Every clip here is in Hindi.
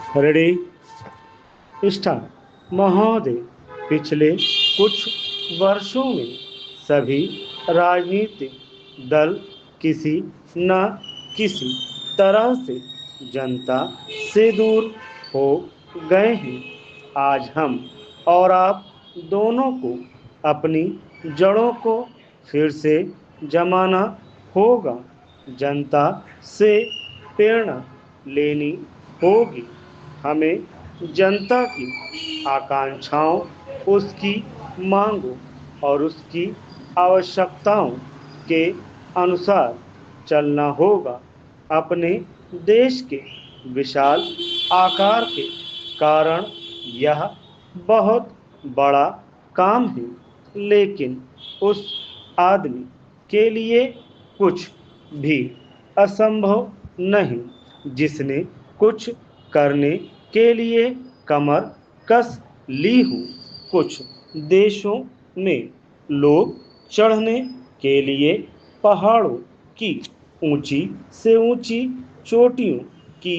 Ready start. महोदय, पिछले कुछ वर्षों में सभी राजनीतिक दल किसी न किसी तरह से जनता से दूर हो गए हैं। आज हम और आप दोनों को अपनी जड़ों को फिर से जमाना होगा। जनता से प्रेरणा लेनी होगी। हमें जनता की आकांक्षाओं, उसकी मांगों और उसकी आवश्यकताओं के अनुसार चलना होगा। अपने देश के विशाल आकार के कारण यह बहुत बड़ा काम है, लेकिन उस आदमी के लिए कुछ भी असंभव नहीं जिसने कुछ करने के लिए कमर कस ली हो। कुछ देशों में लोग चढ़ने के लिए पहाड़ों की ऊंची से ऊंची चोटियों की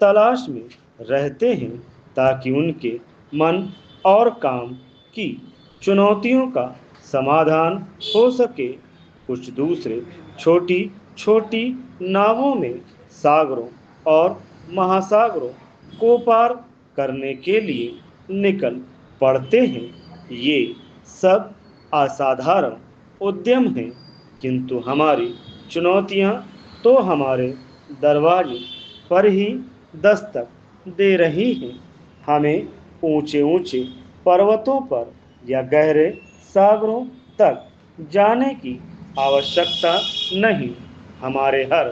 तलाश में रहते हैं ताकि उनके मन और काम की चुनौतियों का समाधान हो सके। कुछ दूसरे छोटी छोटी नावों में सागरों और महासागरों को पार करने के लिए निकल पड़ते हैं। ये सब असाधारण उद्यम हैं, किंतु हमारी चुनौतियां तो हमारे दरवाजे पर ही दस्तक दे रही हैं। हमें ऊंचे ऊंचे पर्वतों पर या गहरे सागरों तक जाने की आवश्यकता नहीं। हमारे हर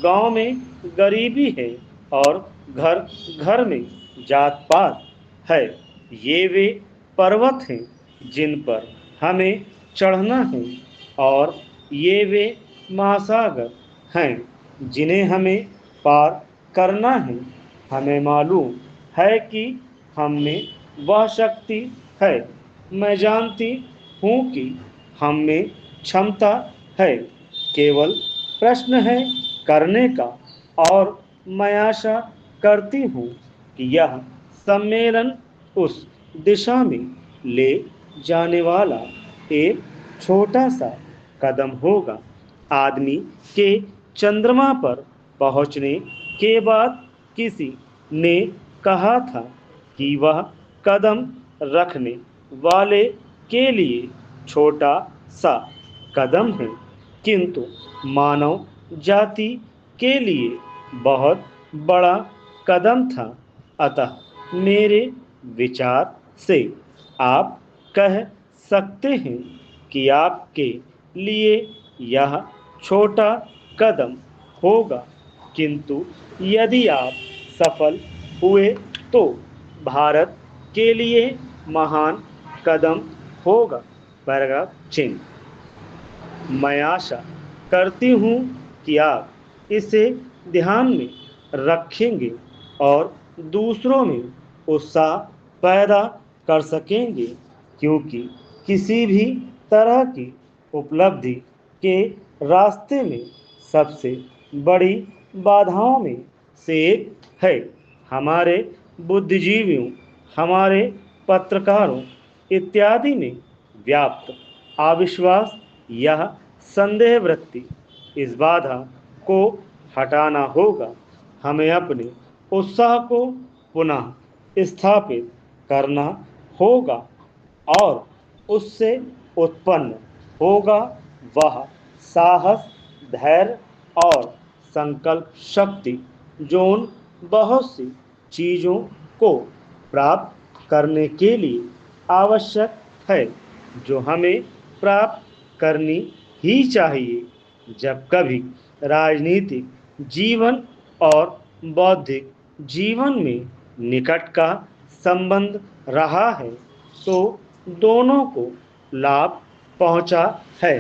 गांव में गरीबी है और घर घर में जात पात है। ये वे पर्वत हैं जिन पर हमें चढ़ना है और ये वे महासागर हैं जिन्हें हमें पार करना है। हमें मालूम है कि हम में वह शक्ति है। मैं जानती हूँ कि हम में क्षमता है। केवल प्रश्न है करने का। और मैं आशा करती हूँ कि यह सम्मेलन उस दिशा में ले जाने वाला एक छोटा सा कदम होगा। आदमी के चंद्रमा पर पहुंचने के बाद किसी ने कहा था कि वह कदम रखने वाले के लिए छोटा सा कदम है, किंतु मानव जाति के लिए बहुत बड़ा कदम था। अतः मेरे विचार से आप कह सकते हैं कि आपके लिए यह छोटा कदम होगा, किंतु यदि आप सफल हुए तो भारत के लिए महान कदम होगा। पैराग्राफ चिन्ह। मैं आशा करती हूँ कि आप इसे ध्यान में रखेंगे और दूसरों में उत्साह पैदा कर सकेंगे, क्योंकि किसी भी तरह की उपलब्धि के रास्ते में सबसे बड़ी बाधाओं में से एक है हमारे बुद्धिजीवियों, हमारे पत्रकारों इत्यादि में व्याप्त अविश्वास। यह संदेह वृत्ति, इस बाधा को हटाना होगा। हमें अपने उत्साह को पुनः स्थापित करना होगा और उससे उत्पन्न होगा वह साहस, धैर्य और संकल्प शक्ति जो उन बहुत सी चीज़ों को प्राप्त करने के लिए आवश्यक है, जो हमें प्राप्त करनी ही चाहिए। जब कभी राजनीतिक जीवन और बौद्धिक जीवन में निकट का संबंध रहा है, तो दोनों को लाभ पहुंचा है।